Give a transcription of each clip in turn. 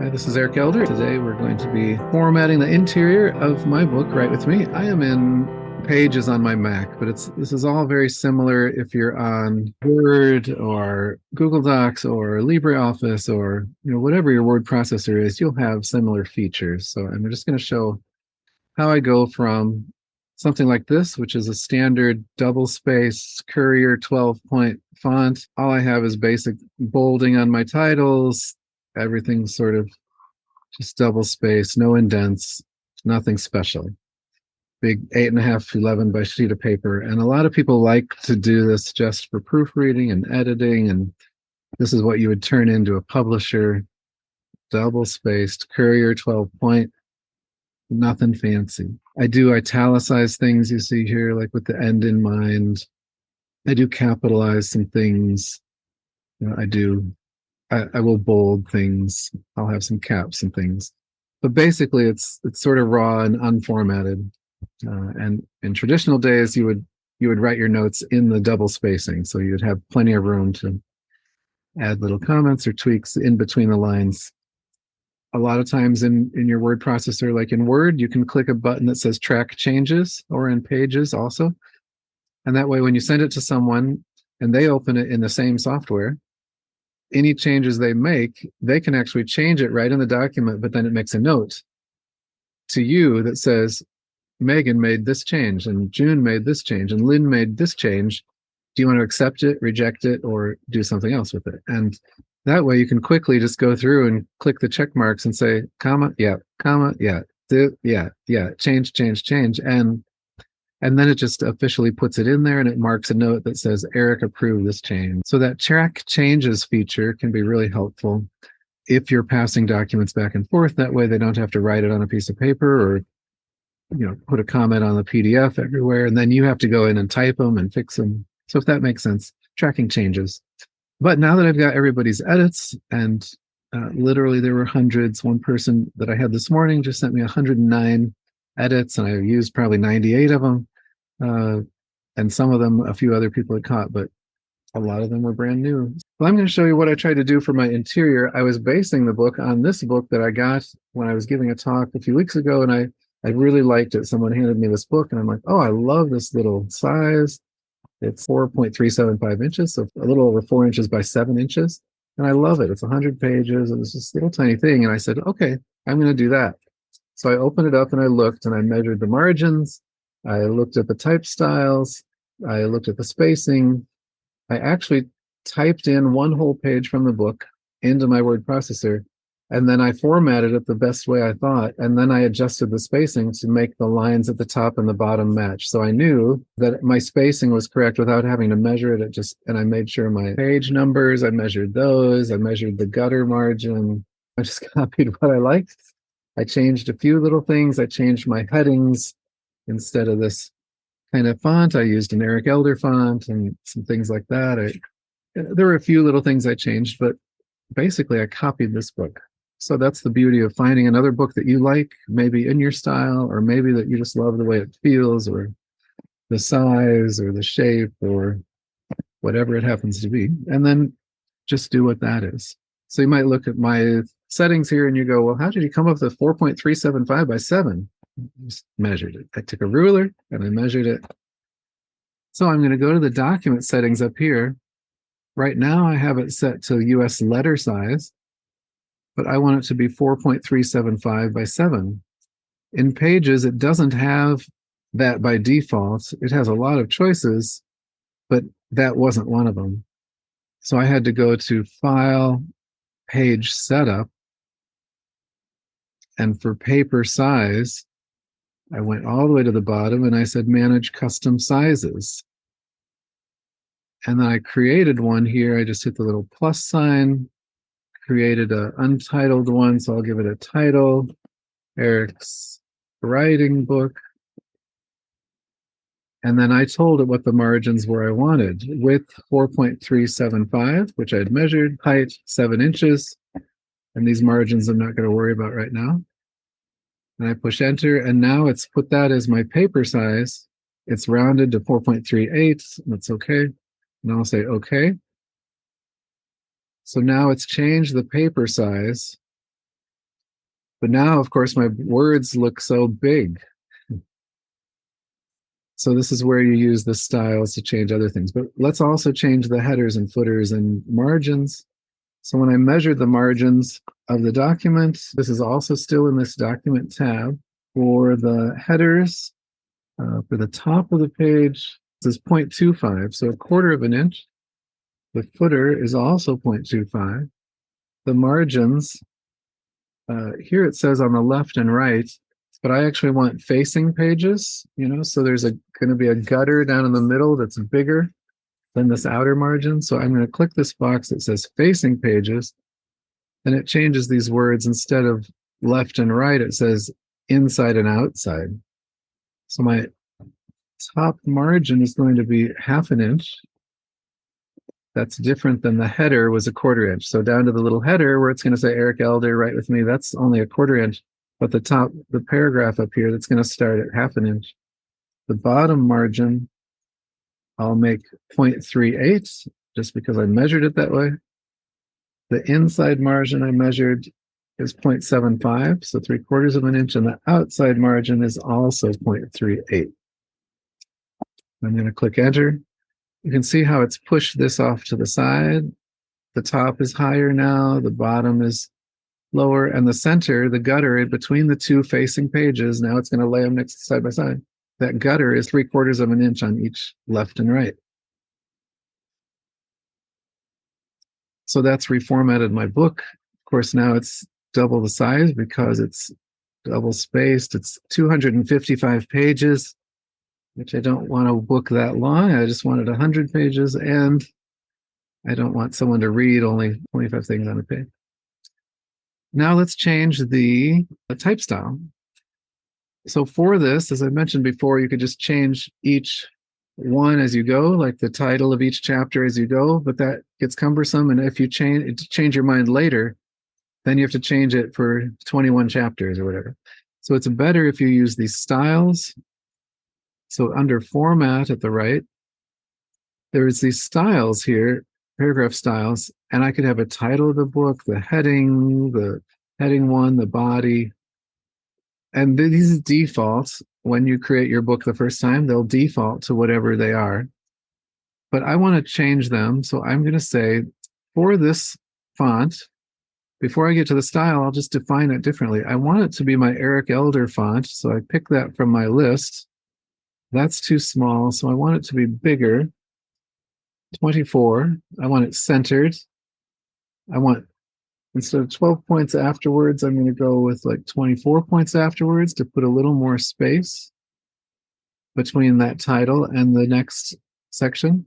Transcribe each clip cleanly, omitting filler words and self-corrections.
Hi, this is Eric Elder. Today we're going to be formatting the interior of my book, Write With Me. I am in Pages on my Mac, but this is all very similar if you're on Word or Google Docs or LibreOffice or whatever your word processor is, you'll have similar features. So I'm just going to show how I go from something like this, which is a standard double space Courier 12-point font. All I have is basic bolding on my titles. Everything's sort of just double space, no indents, nothing special. Big 8.5, 11 by sheet of paper. And a lot of people like to do this just for proofreading and editing. And this is what you would turn into a publisher. Double spaced Courier 12-point, nothing fancy. I do italicize things you see here, like with the end in mind. I do capitalize some things. I will bold things. I'll have some caps and things. But basically, it's sort of raw and unformatted. And in traditional days, you would write your notes in the double spacing, so you'd have plenty of room to add little comments or tweaks in between the lines. A lot of times in your word processor, like in Word, you can click a button that says Track Changes, or in Pages also. And that way, when you send it to someone and they open it in the same software, any changes they make, they can actually change it right in the document, but then it makes a note to you that says, Megan made this change, and June made this change, and Lynn made this change. Do you want to accept it, reject it, or do something else with it? And that way you can quickly just go through and click the check marks and say, comma, yeah, yeah, change, change, change. And then it just officially puts it in there and it marks a note that says, Eric approved this change. So that track changes feature can be really helpful if you're passing documents back and forth. That way they don't have to write it on a piece of paper or put a comment on the PDF everywhere. And then you have to go in and type them and fix them. So if that makes sense, tracking changes. But now that I've got everybody's edits, and literally there were hundreds, one person that I had this morning just sent me 109 edits, and I used probably 98 of them. And some of them, a few other people had caught, but a lot of them were brand new. Well, I'm going to show you what I tried to do for my interior. I was basing the book on this book that I got when I was giving a talk a few weeks ago, and I really liked it. Someone handed me this book, and I'm like, oh, I love this little size. It's 4.375 inches, so a little over 4 inches by 7 inches. And I love it. It's 100 pages, and it's this little tiny thing. And I said, okay, I'm going to do that. So I opened it up and I looked and I measured the margins. I looked at the type styles. I looked at the spacing. I actually typed in one whole page from the book into my word processor, and then I formatted it the best way I thought, and then I adjusted the spacing to make the lines at the top and the bottom match. So I knew that my spacing was correct without having to measure it. And I made sure my page numbers, I measured those. I measured the gutter margin. I just copied what I liked. I changed a few little things. I changed my headings. Instead of this kind of font, I used an Eric Elder font and some things like that. There were a few little things I changed, but basically I copied this book. So that's the beauty of finding another book that you like, maybe in your style, or maybe that you just love the way it feels, or the size, or the shape, or whatever it happens to be. And then just do what that is. So you might look at my settings here and you go, well, how did you come up with 4.375 by 7? I just measured it. I took a ruler and I measured it. So I'm going to go to the document settings up here. Right now I have it set to US letter size, but I want it to be 4.375 by 7. In Pages, it doesn't have that by default. It has a lot of choices, but that wasn't one of them. So I had to go to File, Page Setup, and for paper size, I went all the way to the bottom and I said Manage Custom Sizes. And then I created one here. I just hit the little plus sign, created an untitled one, so I'll give it a title, Eric's Writing Book. And then I told it what the margins were I wanted. Width 4.375, which I had measured, height 7 inches. And these margins I'm not going to worry about right now. And I push enter, and now it's put that as my paper size. It's rounded to 4.38. That's okay. And I'll say okay. So now it's changed the paper size But now, of course, my words look so big. So this is where you use the styles to change other things. But let's also change the headers and footers and margins. So when I measured the margins of the document, this is also still in this document tab. For the headers, for the top of the page, this is 0.25, so a quarter of an inch. The footer is also 0.25. The margins, here it says on the left and right, but I actually want facing pages, so there's going to be a gutter down in the middle that's bigger than this outer margin. So I'm going to click this box that says facing pages, and it changes these words. Instead of left and right, it says inside and outside. So my top margin is going to be 1/2 inch. That's different than the header was a 1/4 inch. So down to the little header where it's going to say Eric Elder, write with me, that's only a 1/4 inch. But the paragraph up here, that's going to start at 1/2 inch. The bottom margin, I'll make 0.38 just because I measured it that way. The inside margin I measured is 0.75, so 3/4 of an inch, and the outside margin is also 0.38. I'm going to click enter. You can see how it's pushed this off to the side. The top is higher now, the bottom is lower, and the center, the gutter in between the two facing pages, now it's going to lay them next side by side. That gutter is 3/4 of an inch on each left and right. So that's reformatted my book. Of course, now it's double the size because it's double spaced. It's 255 pages, which I don't want a book that long. I just wanted 100 pages, and I don't want someone to read only 25 things on a page. Now let's change the type style. So for this, as I mentioned before, you could just change each one as you go, like the title of each chapter as you go, but that gets cumbersome. And if you change your mind later, then you have to change it for 21 chapters or whatever. So it's better if you use these styles. So under format at the right, there's these styles here, paragraph styles, and I could have a title of the book, the heading one, the body. And these defaults, when you create your book the first time, they'll default to whatever they are. But I want to change them. So I'm going to say, for this font, before I get to the style, I'll just define it differently. I want it to be my Eric Elder font. So I pick that from my list. That's too small. So I want it to be bigger. 24. I want it centered. I want, instead of 12 points afterwards, I'm going to go with like 24 points afterwards to put a little more space between that title and the next section.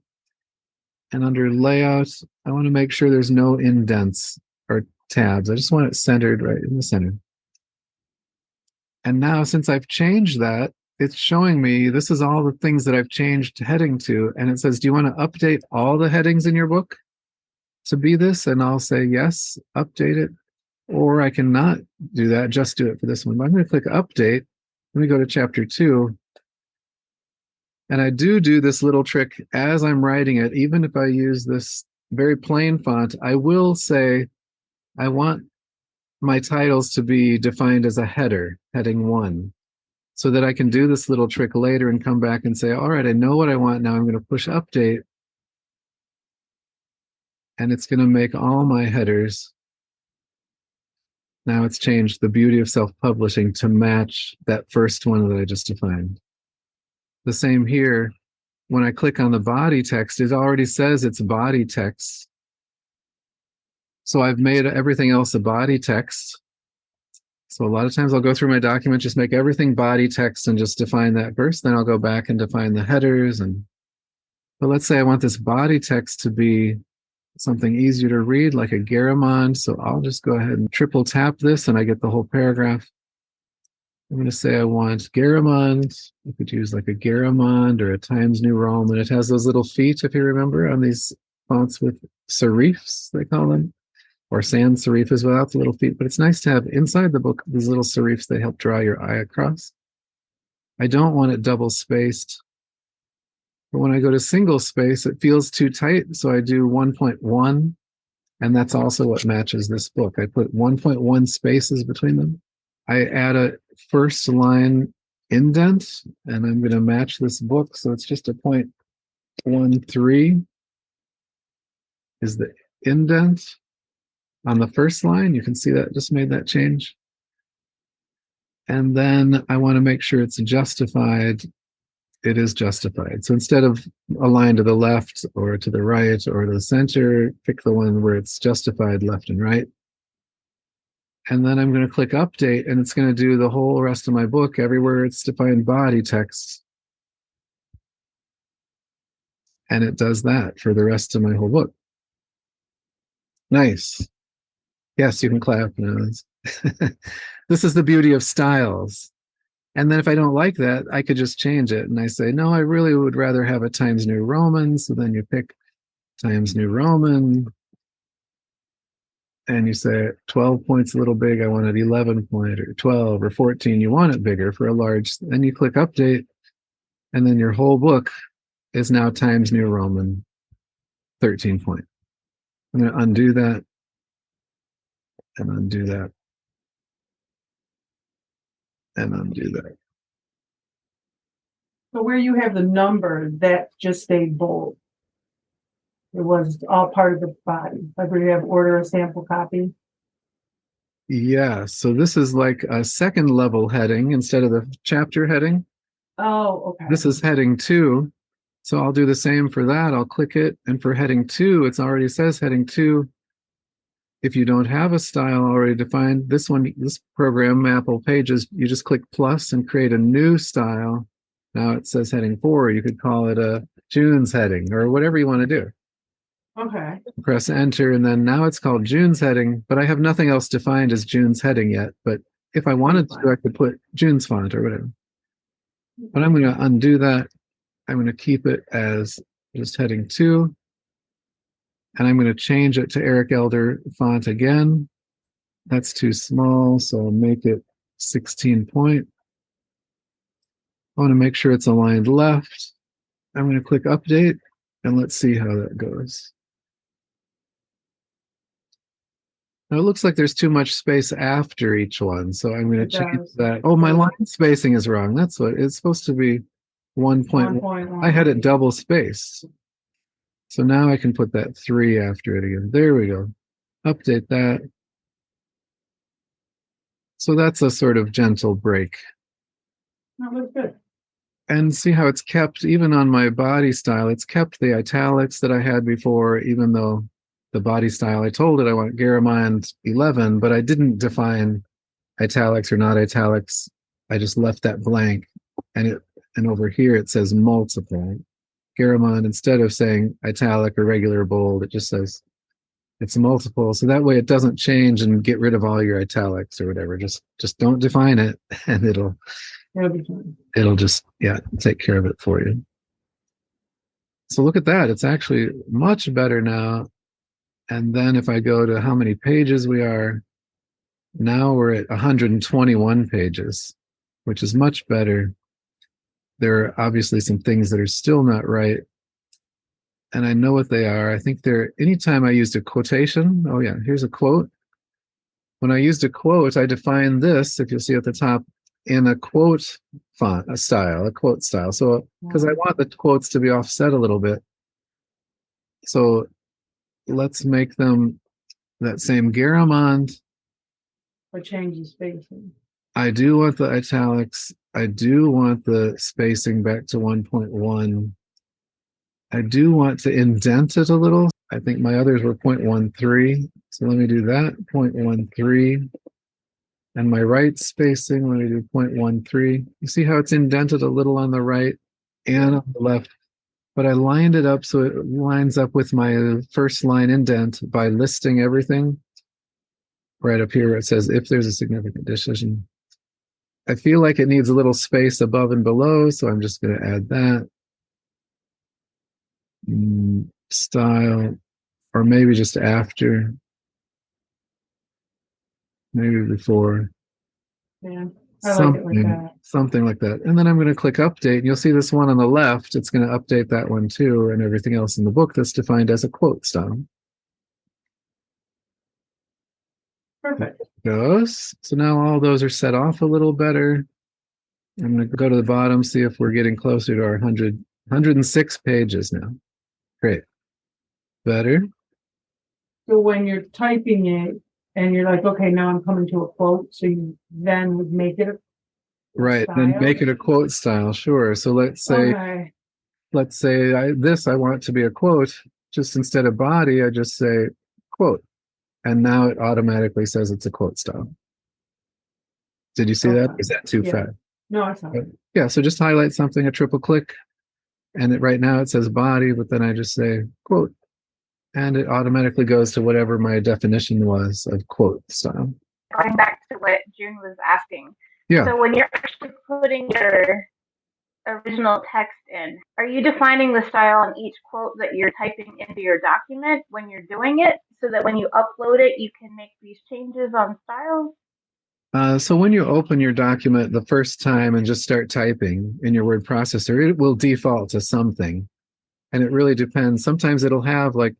And under layout, I want to make sure there's no indents or tabs. I just want it centered right in the center. And now, since I've changed that, it's showing me this is all the things that I've changed heading to. And it says, do you want to update all the headings in your book to be this? And I'll say, yes, update it. Or I cannot do that, just do it for this one. But I'm going to click update. Let me go to chapter 2. And I do this little trick as I'm writing it. Even if I use this very plain font, I will say, I want my titles to be defined as a header, heading 1. So that I can do this little trick later and come back and say, all right, I know what I want now. I'm going to push update. And it's going to make all my headers. Now it's changed the beauty of self-publishing to match that first one that I just defined. The same here. When I click on the body text, it already says it's body text. So I've made everything else a body text. So a lot of times I'll go through my document, just make everything body text and just define that first. Then I'll go back and define the headers. But let's say I want this body text to be something easier to read, like a Garamond. So I'll just go ahead and triple tap this and I get the whole paragraph. I'm going to say I want Garamond. You could use like a Garamond or a Times New Roman. It has those little feet, if you remember, on these fonts with serifs, they call them. Or sans serifs without the little feet, but it's nice to have inside the book these little serifs. They help draw your eye across. I don't want it double spaced, but when I go to single space, it feels too tight, so I do 1.1, and that's also what matches this book. I put 1.1 spaces between them. I add a first line indent, and I'm going to match this book. So it's just a 0.13 is the indent on the first line. You can see that just made that change. And then I want to make sure it's justified. It is justified. So instead of a line to the left or to the right or to the center, pick the one where it's justified left and right. And then I'm going to click update, and it's going to do the whole rest of my book everywhere it's defined body text. And it does that for the rest of my whole book. Nice. Yes, you can clap now. This is the beauty of styles. And then if I don't like that, I could just change it. And I say, no, I really would rather have a Times New Roman. So then you pick Times New Roman. And you say 12 points a little big. I want it 11 point or 12 or 14. You want it bigger for a large. Then you click update. And then your whole book is now Times New Roman 13 point. I'm going to undo that and undo that and undo that. So where you have the number, that just stayed bold. It was all part of the body. Like where you have order a sample copy. Yeah, so this is like a second level heading instead of the chapter heading. Oh, okay. This is heading 2. So I'll do the same for that. I'll click it. And for heading 2, it already says heading 2. If you don't have a style already defined, this program, Apple Pages, you just click plus and create a new style. Now it says heading 4. You could call it a June's heading or whatever you want to do. Okay. Press enter, and then now it's called June's heading, but I have nothing else defined as June's heading yet. But if I wanted to, I could put June's font or whatever. But I'm going to undo that. I'm going to keep it as just heading 2. And I'm going to change it to Eric Elder font again. That's too small, so I'll make it 16 point. I want to make sure it's aligned left. I'm going to click update, and let's see how that goes. Now it looks like there's too much space after each one, so I'm going to change that. Oh, my line spacing is wrong. That's what it's supposed to be. 1.1. I had it double spaced. So now I can put that 3 after it again. There we go. Update that. So that's a sort of gentle break. That looks good. And see how it's kept, even on my body style, it's kept the italics that I had before, even though the body style, I told it I want Garamond 11, but I didn't define italics or not italics. I just left that blank. And over here it says multiple. Garamond, instead of saying italic or regular bold, it just says it's multiple. So that way it doesn't change and get rid of all your italics or whatever. Just don't define it, and it'll be fine. It'll just, yeah, take care of it for you. So look at that. It's actually much better now. And then if I go to how many pages we are, now we're at 121 pages, which is much better. There are obviously some things that are still not right. And I know what they are. I think anytime I used a quotation, oh yeah, here's a quote. When I used a quote, I defined this, if you'll see at the top, in a quote font, a quote style. So, because I want the quotes to be offset a little bit. So let's make them that same Garamond. Or change the spacing. I do want the italics. I do want the spacing back to 1.1. I do want to indent it a little. I think my others were 0.13. So let me do that, 0.13. And my right spacing, let me do 0.13. You see how it's indented a little on the right and on the left. But I lined it up so it lines up with my first line indent by listing everything. Right up here where it says, if there's a significant decision. I feel like it needs a little space above and below, so I'm just going to add that. Style, or maybe just after. Maybe before. Yeah, I like it like that. Something like that. And then I'm going to click update, and you'll see this one on the left. It's going to update that one too, and everything else in the book that's defined as a quote style. Perfect. goes. So now all those are set off a little better. I'm going to go to the bottom, see if we're getting closer to our 106 pages now. Great. Better. So when you're typing it and you're like, okay, now I'm coming to a quote, so you then would make it a Right. style? Then make it a quote style. Sure. So let's say, Okay. I want to be a quote. Just instead of body, I just say quote. And now it automatically says it's a quote style. Did you see that? Okay. Is that too Yeah. fast? No, it's not. Yeah. So just highlight something, a triple click. And right now it says body, but then I just say quote. And it automatically goes to whatever my definition was of quote style. Going back to what June was asking. Yeah. So when you're actually putting your original text in, are you defining the style on each quote that you're typing into your document when you're doing it, so that when you upload it, you can make these changes on styles? So when you open your document the first time and just start typing in your word processor, it will default to something. And it really depends. Sometimes it'll have like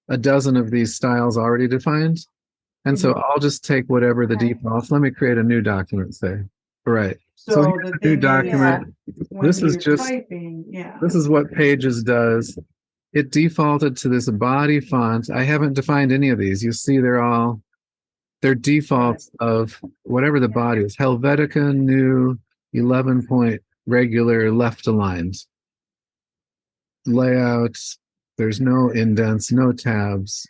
a dozen of these styles already defined. And so I'll just take whatever the defaults. Let me create a new document, say. Right. So here's a new document. This is just typing, yeah. This is what Pages does. It defaulted to this body font. I haven't defined any of these. You see they're defaults of whatever the body is. Helvetica new 11 point regular left aligned. Layouts, there's no indents, no tabs.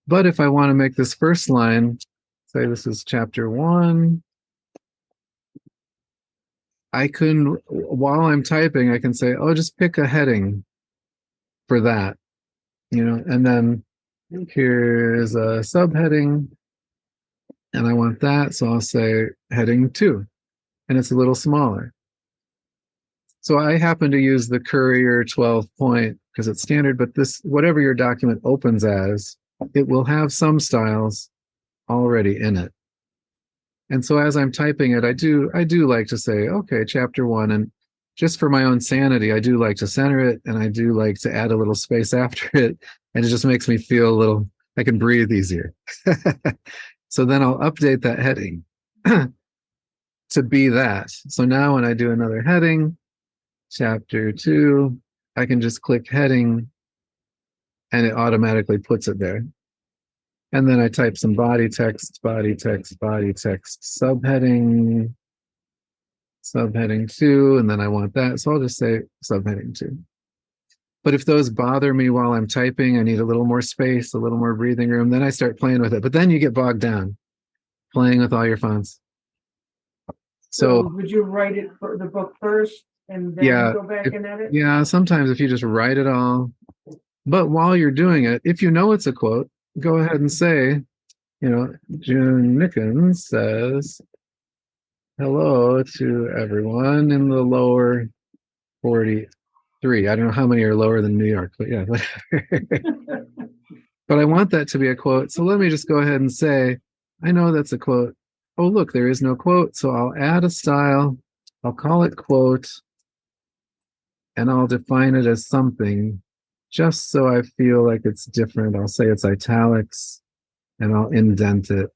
But if I want to make this first line, say this is chapter 1, I can, while I'm typing, I can say, oh, just pick a heading for that, and then here's a subheading, and I want that, so I'll say heading 2, and it's a little smaller. So I happen to use the Courier 12 point because it's standard, but this, whatever your document opens as, it will have some styles already in it. And so as I'm typing it, I do like to say, okay, chapter 1, and just for my own sanity, I do like to center it, and I do like to add a little space after it, and it just makes me feel a little, I can breathe easier. So then I'll update that heading to be that. So now when I do another heading, chapter 2, I can just click heading, and it automatically puts it there. And then I type some body text, subheading 2, and then I want that. So I'll just say subheading 2. But if those bother me while I'm typing, I need a little more space, a little more breathing room, then I start playing with it. But then you get bogged down playing with all your fonts. So would you write it for the book first and then go back and edit? Yeah, sometimes if you just write it all. But while you're doing it, if you know it's a quote, go ahead and say, June Nickens says, hello to everyone in the lower 43. I don't know how many are lower than New York, but yeah, whatever. But I want that to be a quote. So let me just go ahead and say, I know that's a quote. Oh, look, there is no quote. So I'll add a style. I'll call it quote. And I'll define it as something just so I feel like it's different. I'll say it's italics, and I'll indent it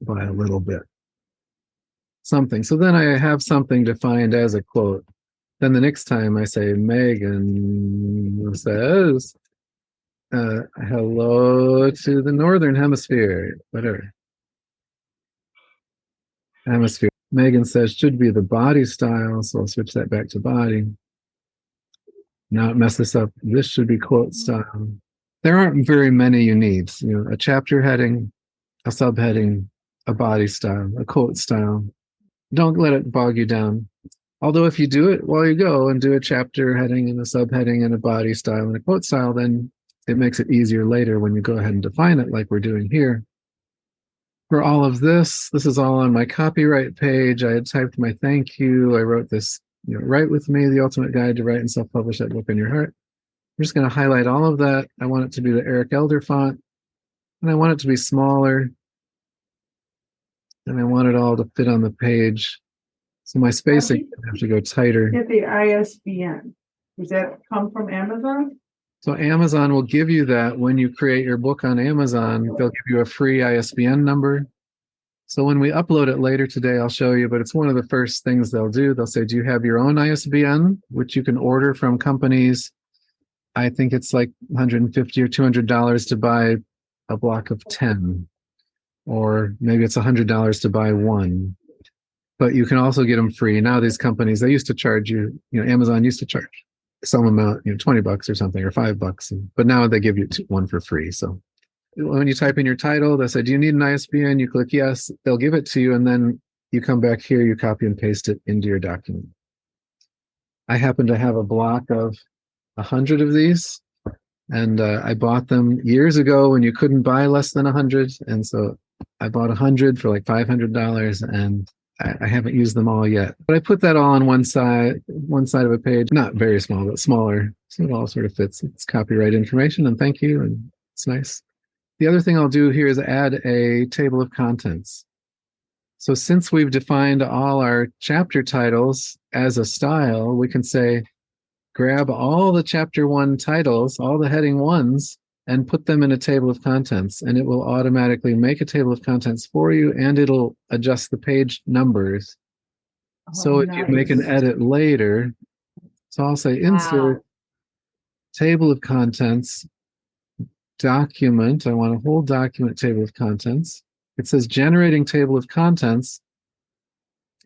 by a little bit. Something. So then I have something defined as a quote. Then the next time I say Megan says, hello to the Northern Hemisphere, whatever. Hemisphere. Megan says should be the body style, so I'll switch that back to body. Now it messed this up. This should be quote style. There aren't very many you need. A chapter heading, a subheading, a body style, a quote style. Don't let it bog you down. Although if you do it while you go and do a chapter heading and a subheading and a body style and a quote style, then it makes it easier later when you go ahead and define it like we're doing here. For all of this is all on my copyright page. I had typed my thank you. I wrote this, Write With Me, the ultimate guide to write and self-publish that book in your heart. I'm just going to highlight all of that. I want it to be the Eric Elder font, and I want it to be smaller, and I want it all to fit on the page. So my spacing I have to go tighter. Get the ISBN. Does that come from Amazon? So Amazon will give you that when you create your book on Amazon. They'll give you a free ISBN number. So when we upload it later today, I'll show you, but it's one of the first things they'll do. They'll say, do you have your own ISBN, which you can order from companies? I think it's like $150 or $200 to buy a block of 10, or maybe it's $100 to buy one. But you can also get them free. Now these companies, they used to charge you, Amazon used to charge some amount, $20 or something, or $5. But now they give you one for free. So when you type in your title, they say, do you need an ISBN? You click yes, they'll give it to you. And then you come back here, you copy and paste it into your document. I happen to have a block of 100 of these. And I bought them years ago when you couldn't buy less than 100. And so I bought 100 for like $500, and I haven't used them all yet. But I put that all on one side of a page, not very small, but smaller. So it all sort of fits. It's copyright information, and thank you. And it's nice. The other thing I'll do here is add a table of contents. So since we've defined all our chapter titles as a style, we can say, grab all the chapter 1 titles, all the heading 1s, and put them in a table of contents. And it will automatically make a table of contents for you, and it'll adjust the page numbers. So if you make an edit later, so I'll say insert table of contents, document. I want a whole document table of contents. It says generating table of contents.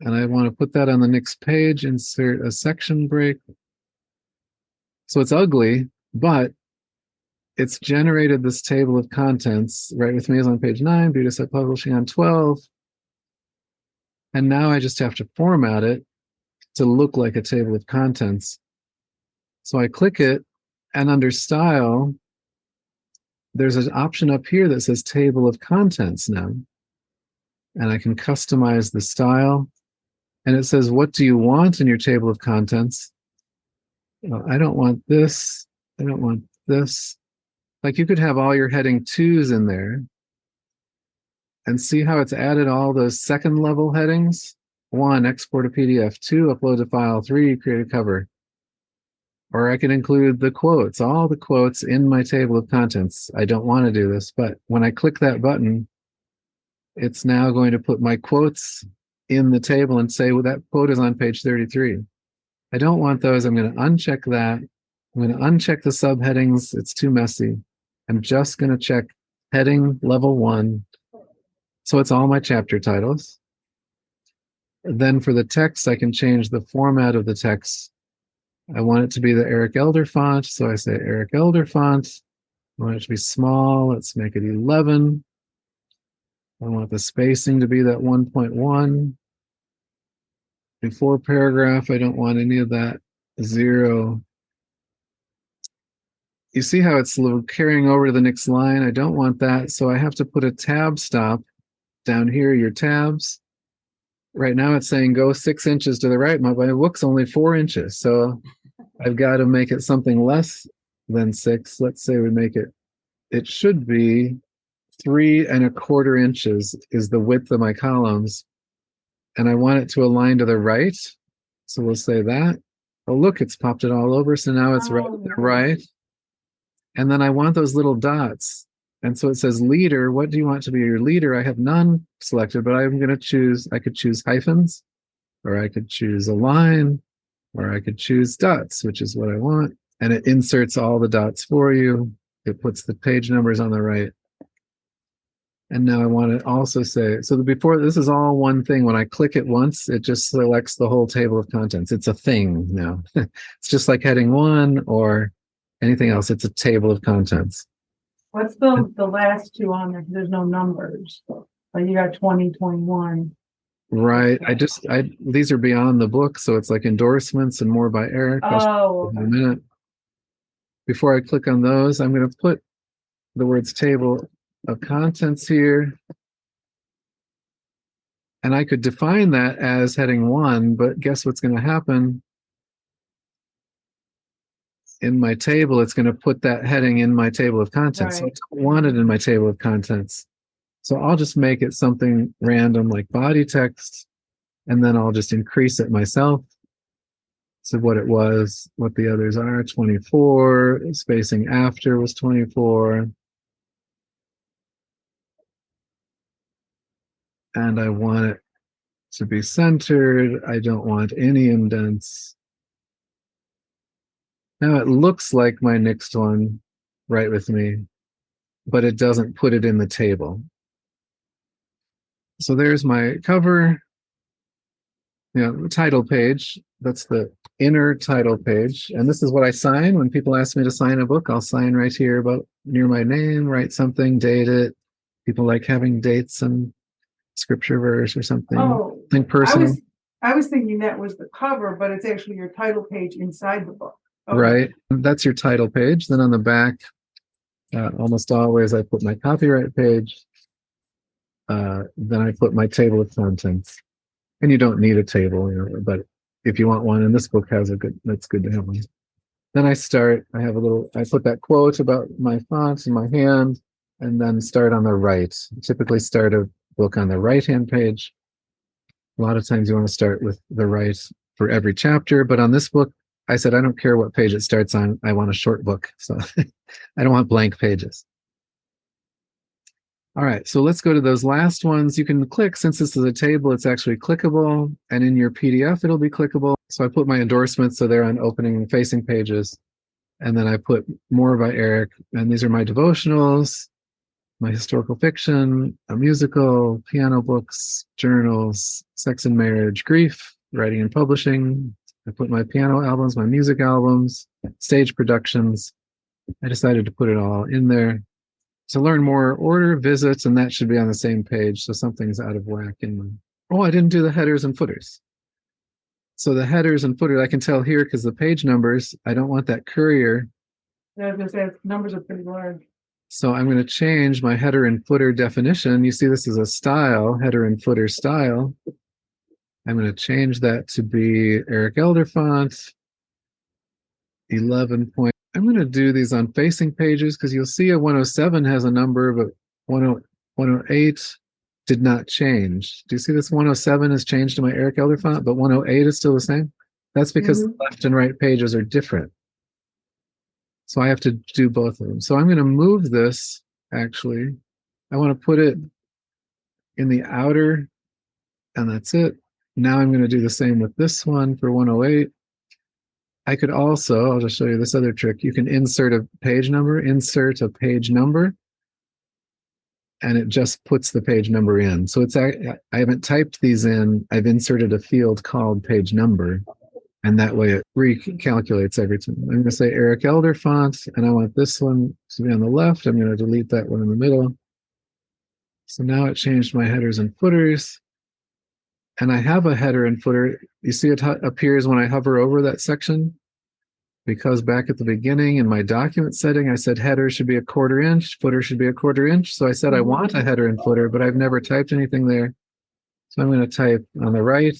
And I want to put that on the next page, insert a section break. So it's ugly, but it's generated this table of contents. Right With Me is on page 9, Beauty Set Publishing on 12. And now I just have to format it to look like a table of contents. So I click it, and under Style, there's an option up here that says Table of Contents now. And I can customize the style. And it says, what do you want in your table of contents? I don't want this. I don't want this. Like, you could have all your heading 2s in there. And see how it's added all those second level headings? 1, export a PDF. 2, upload a file. 3, create a cover. Or I can include the quotes, all the quotes in my table of contents. I don't want to do this, but when I click that button, it's now going to put my quotes in the table and say, well, that quote is on page 33. I don't want those. I'm going to uncheck that. I'm going to uncheck the subheadings. It's too messy. I'm just going to check heading level 1. So it's all my chapter titles. Then for the text, I can change the format of the text. I want it to be the Eric Elder font. So I say Eric Elder font. I want it to be small. Let's make it 11. I want the spacing to be that 1.1. Before paragraph, I don't want any of that 0. You see how it's carrying over to the next line? I don't want that. So I have to put a tab stop down here, your tabs. Right now it's saying go 6 inches to the right. My book's only 4 inches. So I've got to make it something less than 6. Let's say we make it should be 3 1/4 inches is the width of my columns. And I want it to align to the right. So we'll say that. Oh, look, it's popped it all over. So now it's right. And then I want those little dots. And so it says leader. What do you want to be your leader? I have none selected, but I'm going to choose, I could choose hyphens, or I could choose a line, or I could choose dots, which is what I want. And it inserts all the dots for you. It puts the page numbers on the right. And now I want to also say, so before, this is all one thing. When I click it once, it just selects the whole table of contents. It's a thing now. It's just like heading 1 or anything else. It's a table of contents. What's the last 2 on there? There's no numbers. Like you got 20, 21. Right. These are beyond the book. So it's like endorsements and more by Eric. Oh, In a minute. Before I click on those, I'm going to put the words table of contents here. And I could define that as heading 1, but guess what's going to happen? In my table, it's going to put that heading in my table of contents. Right. So I don't want it in my table of contents. So I'll just make it something random like body text, and then I'll just increase it myself. So what it was, what the others are, 24, spacing after was 24. And I want it to be centered. I don't want any indents. Now it looks like my next one, Write With Me, but it doesn't put it in the table. So there's my cover, the title page. That's the inner title page. And this is what I sign when people ask me to sign a book. I'll sign right here about near my name, write something, date it. People like having dates and scripture verse or something. Oh, Something personal. I was thinking that was the cover, but it's actually your title page inside the book. Okay. Right. That's your title page. Then on the back, almost always I put my copyright page. Then I put my table of contents. And you don't need a table, but if you want one, and this book has that's good to have one. Then I put that quote about my font in my hand, and then start on the right. Typically start a book on the right-hand page. A lot of times you want to start with the right for every chapter, but on this book, I said, I don't care what page it starts on. I want a short book. So I don't want blank pages. All right, so let's go to those last ones. You can click, since this is a table, it's actually clickable, and in your PDF, it'll be clickable. So I put my endorsements, so they're on opening and facing pages. And then I put more by Eric, and these are my devotionals, my historical fiction, a musical, piano books, journals, sex and marriage, grief, writing and publishing. I put my piano albums, my music albums, stage productions. I decided to put it all in there. To learn more, order visits, and that should be on the same page. So something's out of whack in them. Oh, I didn't do the headers and footers. So the headers and footers, I can tell here because the page numbers, I don't want that courier. Yeah, numbers are pretty large. So I'm going to change my header and footer definition. You see, this is a style, header and footer style. I'm going to change that to be Eric Elder font, 11 point. I'm going to do these on facing pages because you'll see a 107 has a number, but 108 did not change. Do you see this 107 has changed to my Eric Elder font, but 108 is still the same? That's because the left and right pages are different. So I have to do both of them. So I'm going to move this, actually. I want to put it in the outer, and that's it. Now I'm going to do the same with this one for 108. I could also, I'll just show you this other trick. You can insert a page number, and it just puts the page number in. So I haven't typed these in. I've inserted a field called page number, and that way it recalculates everything. I'm going to say Eric Elder font, and I want this one to be on the left. I'm going to delete that one in the middle. So now it changed my headers and footers. And I have a header and footer. You see it appears when I hover over that section, because back at the beginning in my document setting, I said header should be a 1/4 inch, footer should be a 1/4 inch. So I said I want a header and footer, but I've never typed anything there. So I'm going to type on the right.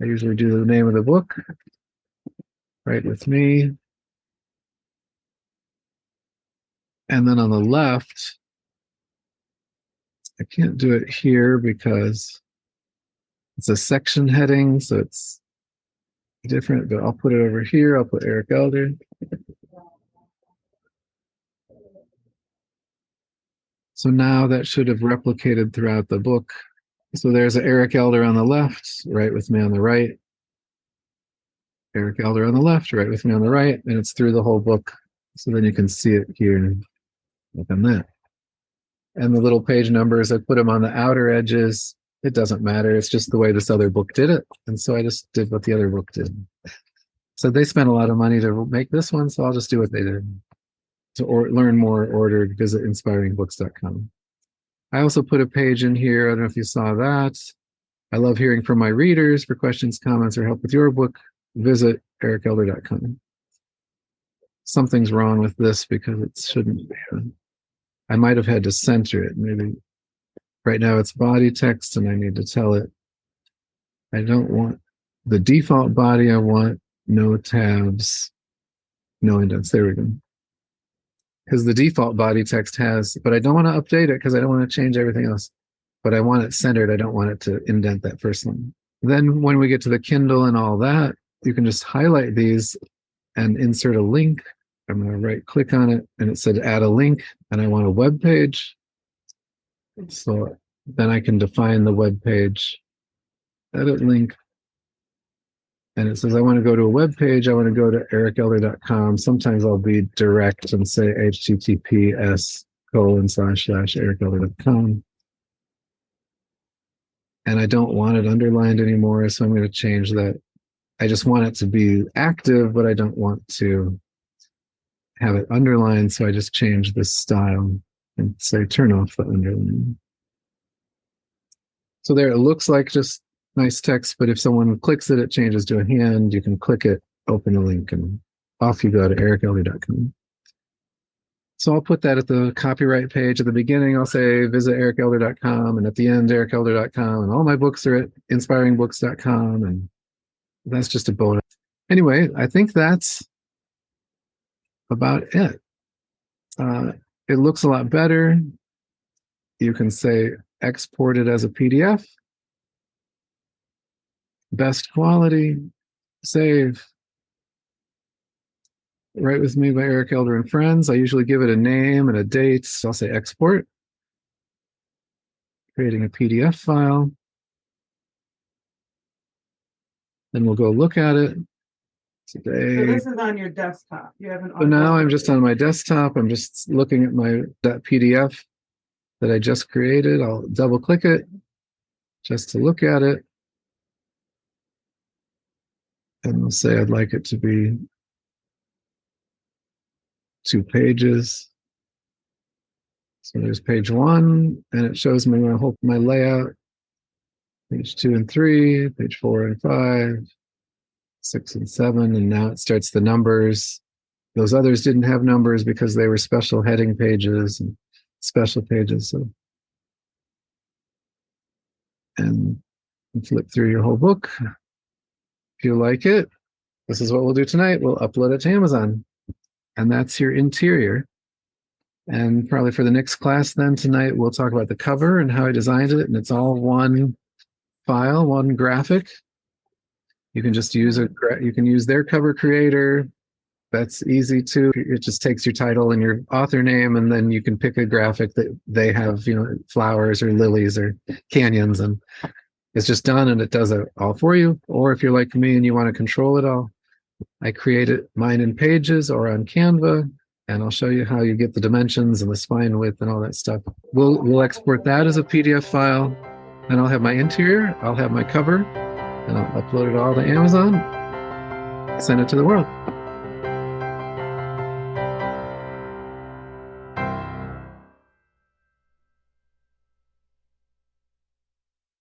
I usually do the name of the book, Write With Me. And then on the left, I can't do it here because it's a section heading, so it's different, but I'll put it over here. I'll put Eric Elder. So now that should have replicated throughout the book. So there's Eric Elder on the left, Write With Me on the right. Eric Elder on the left, Write With Me on the right, and it's through the whole book. So then you can see it here, like on that. And the little page numbers, I put them on the outer edges. It doesn't matter. It's just the way this other book did it. And so I just did what the other book did. So they spent a lot of money to make this one, so I'll just do what they did. To learn more, order, visit inspiringbooks.com. I also put a page in here. I don't know if you saw that. I love hearing from my readers. For questions, comments, or help with your book, visit ericelder.com. Something's wrong with this because it shouldn't be. I might have had to center it. Maybe right now it's body text and I need to tell it. I don't want the default body. I want no tabs, no indents. There we go. Because the default body text has, but I don't want to update it because I don't want to change everything else. But I want it centered. I don't want it to indent that first line. Then when we get to the Kindle and all that, you can just highlight these and insert a link. I'm going to right click on it and it said add a link and I want a web page. So then I can define the web page, edit link. And it says I want to go to a web page. I want to go to ericelder.com. Sometimes I'll be direct and say https://ericelder.com. And I don't want it underlined anymore, so I'm going to change that. I just want it to be active, but I don't want to have it underlined, so I just change the style and say turn off the underline. So there it looks like just nice text, but if someone clicks it, it changes to a hand. You can click it, open a link, and off you go to ericelder.com. So I'll put that at the copyright page. At the beginning, I'll say visit ericelder.com, and at the end, ericelder.com, and all my books are at inspiringbooks.com, and that's just a bonus. Anyway, I think that's about it. It looks a lot better. You can say export it as a PDF, best quality, save. Write with Me by Eric Elder and Friends. I usually give it a name and a date. So I'll say export. Creating a PDF file. Then we'll go look at it. Today. So this is on your desktop. You haven't. So now I'm just on my desktop. I'm just looking at my .pdf that I just created. I'll double click it just to look at it. And we'll say I'd like it to be 2 pages. So there's page 1, and it shows me my layout. Page 2 and 3, page 4 and 5, 6 and 7, and now it starts the numbers. Those others didn't have numbers because they were special heading pages and special pages. So, and flip through your whole book. If you like it, this is what we'll do tonight. We'll upload it to Amazon. And that's your interior. And probably for the next class then tonight, we'll talk about the cover and how I designed it. And it's all one file, one graphic. You can just use you can use their cover creator. That's easy too. It just takes your title and your author name, and then you can pick a graphic that they have, flowers or lilies or canyons, and it's just done and it does it all for you. Or if you're like me and you want to control it all, I created mine in Pages or on Canva, and I'll show you how you get the dimensions and the spine width and all that stuff. We'll export that as a PDF file, and I'll have my interior, I'll have my cover, and I'll upload it all to Amazon, send it to the world.